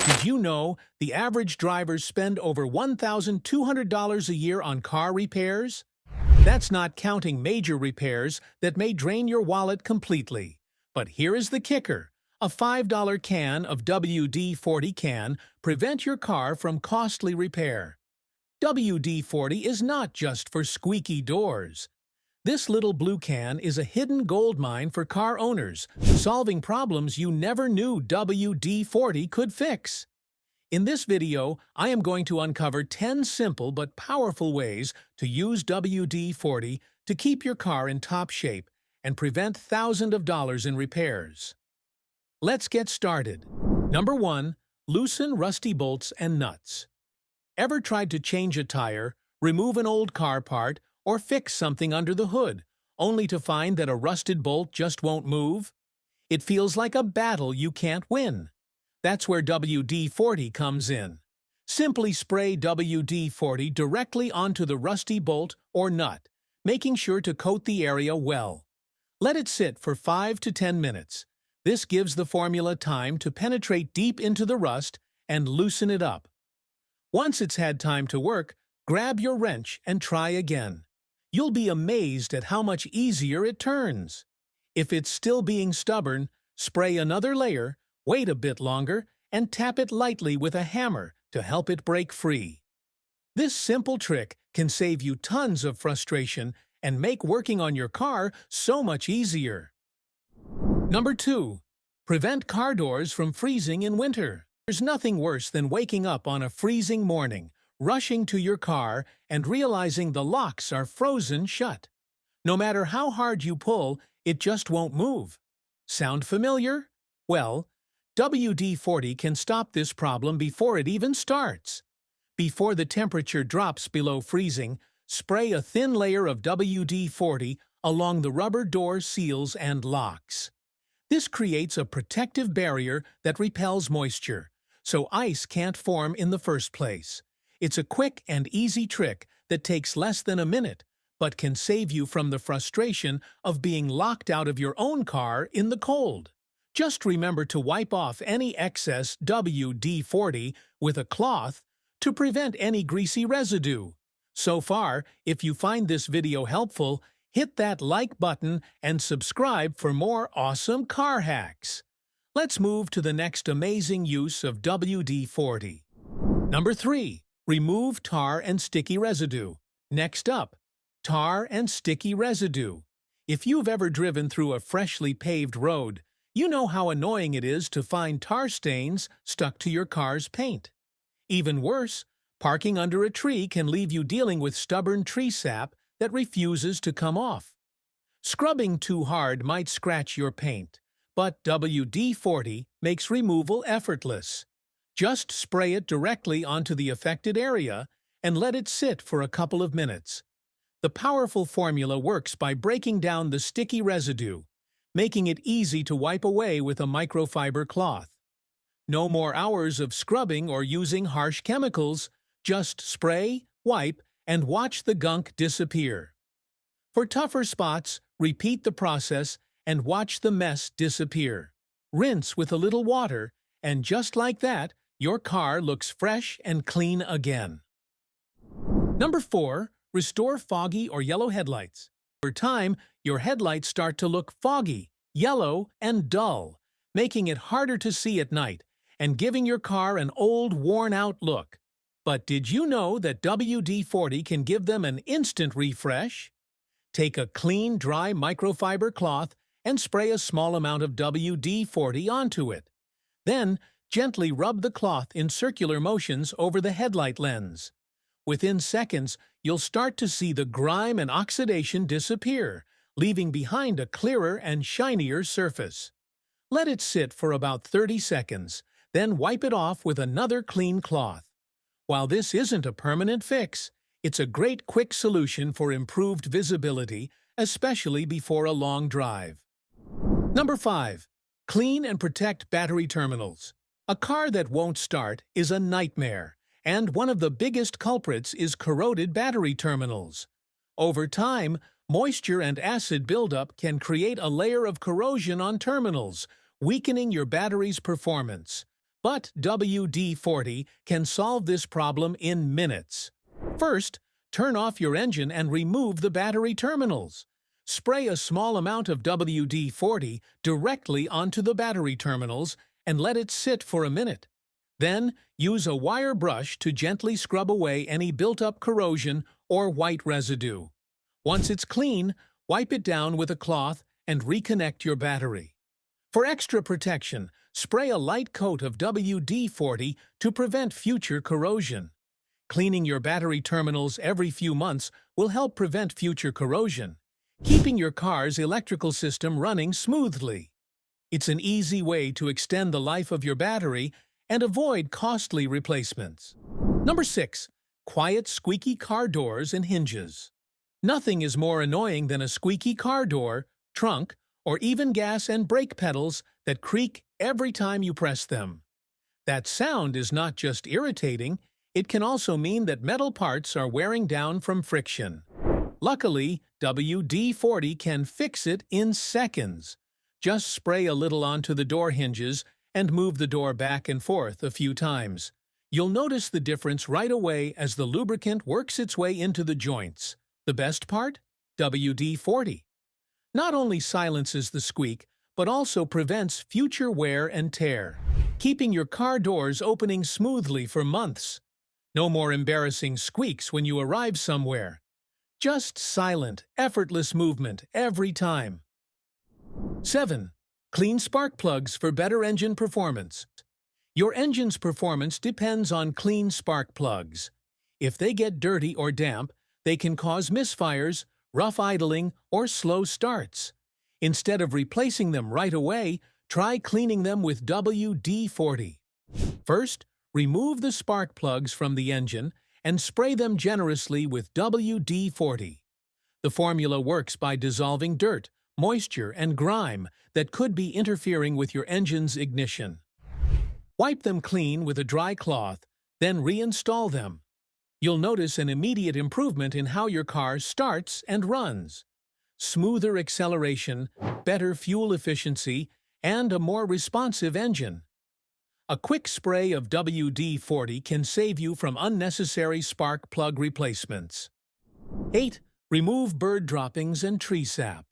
Did you know the average drivers spend over $1,200 a year on car repairs? That's not counting major repairs that may drain your wallet completely. But here is the kicker. A $5 can of WD-40 can prevent your car from costly repair. WD-40 is not just for squeaky doors. This little blue can is a hidden gold mine for car owners, solving problems you never knew WD-40 could fix. In this video, I am going to uncover 10 simple but powerful ways to use WD-40 to keep your car in top shape and prevent thousands of dollars in repairs. Let's get started. Number 1. Loosen rusty bolts and nuts. Ever tried to change a tire, remove an old car part, or fix something under the hood, only to find that a rusted bolt just won't move? It feels like a battle you can't win. That's where WD-40 comes in. Simply spray WD-40 directly onto the rusty bolt or nut, making sure to coat the area well. Let it sit for 5 to 10 minutes. This gives the formula time to penetrate deep into the rust and loosen it up. Once it's had time to work, grab your wrench and try again. You'll be amazed at how much easier it turns. If it's still being stubborn, spray another layer, wait a bit longer, and tap it lightly with a hammer to help it break free. This simple trick can save you tons of frustration and make working on your car so much easier. Number 2. Prevent car doors from freezing in winter. There's nothing worse than waking up on a freezing morning, rushing to your car, and realizing the locks are frozen shut. No matter how hard you pull, it just won't move. Sound familiar? Well, WD-40 can stop this problem before it even starts. Before the temperature drops below freezing, spray a thin layer of WD-40 along the rubber door seals and locks. This creates a protective barrier that repels moisture, so ice can't form in the first place. It's a quick and easy trick that takes less than a minute, but can save you from the frustration of being locked out of your own car in the cold. Just remember to wipe off any excess WD-40 with a cloth to prevent any greasy residue. So far, if you find this video helpful, hit that like button and subscribe for more awesome car hacks. Let's move to the next amazing use of WD-40. Number 3. Remove tar and sticky residue. Next up, tar and sticky residue. If you've ever driven through a freshly paved road, you know how annoying it is to find tar stains stuck to your car's paint. Even worse, parking under a tree can leave you dealing with stubborn tree sap that refuses to come off. Scrubbing too hard might scratch your paint, but WD-40 makes removal effortless. Just spray it directly onto the affected area and let it sit for a couple of minutes. The powerful formula works by breaking down the sticky residue, making it easy to wipe away with a microfiber cloth. No more hours of scrubbing or using harsh chemicals. Just spray, wipe, and watch the gunk disappear. For tougher spots, repeat the process and watch the mess disappear. Rinse with a little water, and just like that, your car looks fresh and clean again. Number 4. Restore foggy or yellow headlights. Over time, your headlights start to look foggy, yellow, and dull, making it harder to see at night and giving your car an old, worn-out look. But did you know that WD-40 can give them an instant refresh? Take a clean, dry microfiber cloth and spray a small amount of WD-40 onto it. Then, gently rub the cloth in circular motions over the headlight lens. Within seconds, you'll start to see the grime and oxidation disappear, leaving behind a clearer and shinier surface. Let it sit for about 30 seconds, then wipe it off with another clean cloth. While this isn't a permanent fix, it's a great quick solution for improved visibility, especially before a long drive. Number 5. Clean and protect battery terminals. A car that won't start is a nightmare, and one of the biggest culprits is corroded battery terminals. Over time, moisture and acid buildup can create a layer of corrosion on terminals, weakening your battery's performance. But WD-40 can solve this problem in minutes. First, turn off your engine and remove the battery terminals. Spray a small amount of WD-40 directly onto the battery terminals and let it sit for a minute. Then, use a wire brush to gently scrub away any built-up corrosion or white residue. Once it's clean, wipe it down with a cloth and reconnect your battery. For extra protection, spray a light coat of WD-40 to prevent future corrosion. Cleaning your battery terminals every few months will help prevent future corrosion, keeping your car's electrical system running smoothly. It's an easy way to extend the life of your battery and avoid costly replacements. Number 6. Quiet, squeaky car doors and hinges. Nothing is more annoying than a squeaky car door, trunk, or even gas and brake pedals that creak every time you press them. That sound is not just irritating, it can also mean that metal parts are wearing down from friction. Luckily, WD-40 can fix it in seconds. Just spray a little onto the door hinges and move the door back and forth a few times. You'll notice the difference right away as the lubricant works its way into the joints. The best part? WD-40 not only silences the squeak, but also prevents future wear and tear, keeping your car doors opening smoothly for months. No more embarrassing squeaks when you arrive somewhere. Just silent, effortless movement every time. 7. Clean spark plugs for better engine performance. Your engine's performance depends on clean spark plugs. If they get dirty or damp, they can cause misfires, rough idling, or slow starts. Instead of replacing them right away, try cleaning them with WD-40. First, remove the spark plugs from the engine and spray them generously with WD-40. The formula works by dissolving dirt, moisture, and grime that could be interfering with your engine's ignition. Wipe them clean with a dry cloth, then reinstall them. You'll notice an immediate improvement in how your car starts and runs. Smoother acceleration, better fuel efficiency, and a more responsive engine. A quick spray of WD-40 can save you from unnecessary spark plug replacements. 8. Remove bird droppings and tree sap.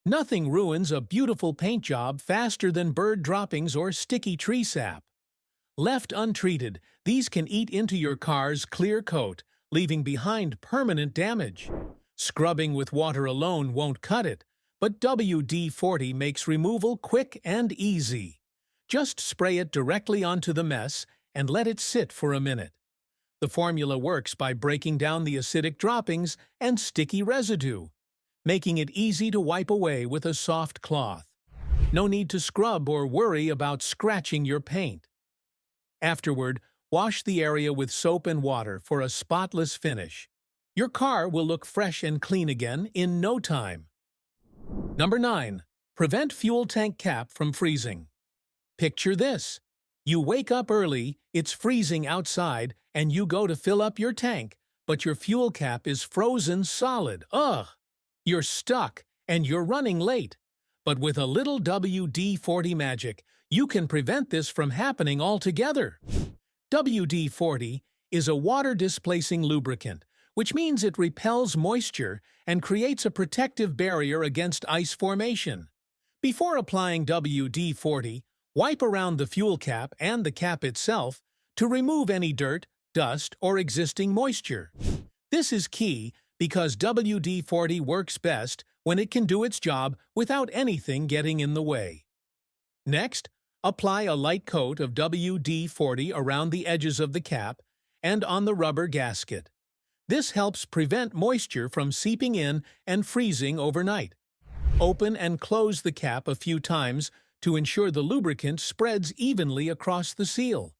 Nothing ruins a beautiful paint job faster than bird droppings or sticky tree sap. Left untreated, these can eat into your car's clear coat, leaving behind permanent damage. Scrubbing with water alone won't cut it, but WD-40 makes removal quick and easy. Just spray it directly onto the mess and let it sit for a minute. The formula works by breaking down the acidic droppings and sticky residue, making it easy to wipe away with a soft cloth. No need to scrub or worry about scratching your paint. Afterward, wash the area with soap and water for a spotless finish. Your car will look fresh and clean again in no time. Number 9. Prevent fuel tank cap from freezing. Picture this. You wake up early, it's freezing outside, and you go to fill up your tank, but your fuel cap is frozen solid. Ugh! You're stuck, and you're running late. But with a little WD-40 magic, you can prevent this from happening altogether. WD-40 is a water-displacing lubricant, which means it repels moisture and creates a protective barrier against ice formation. Before applying WD-40, wipe around the fuel cap and the cap itself to remove any dirt, dust, or existing moisture. This is key because WD-40 works best when it can do its job without anything getting in the way. Next, apply a light coat of WD-40 around the edges of the cap and on the rubber gasket. This helps prevent moisture from seeping in and freezing overnight. Open and close the cap a few times to ensure the lubricant spreads evenly across the seal.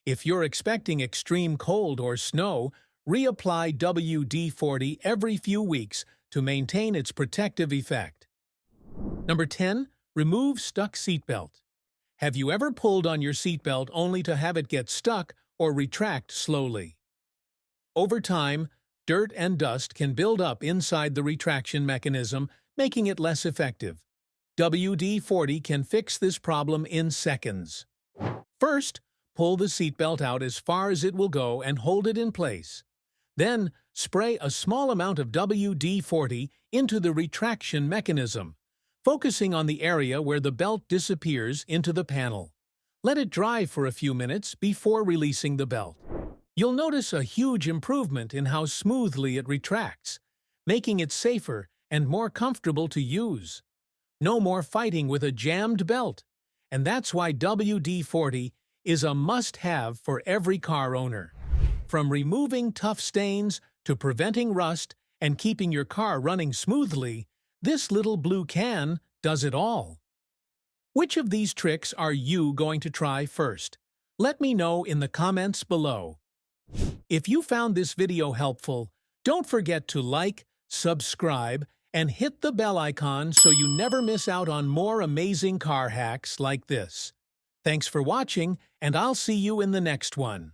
If you're expecting extreme cold or snow, reapply WD-40 every few weeks to maintain its protective effect. Number 10. Remove stuck seatbelt. Have you ever pulled on your seatbelt only to have it get stuck or retract slowly? Over time, dirt and dust can build up inside the retraction mechanism, making it less effective. WD-40 can fix this problem in seconds. First, pull the seatbelt out as far as it will go and hold it in place. Then, spray a small amount of WD-40 into the retraction mechanism, focusing on the area where the belt disappears into the panel. Let it dry for a few minutes before releasing the belt. You'll notice a huge improvement in how smoothly it retracts, making it safer and more comfortable to use. No more fighting with a jammed belt, and that's why WD-40 is a must-have for every car owner. From removing tough stains to preventing rust and keeping your car running smoothly, this little blue can does it all. Which of these tricks are you going to try first? Let me know in the comments below. If you found this video helpful, don't forget to like, subscribe, and hit the bell icon so you never miss out on more amazing car hacks like this. Thanks for watching, and I'll see you in the next one.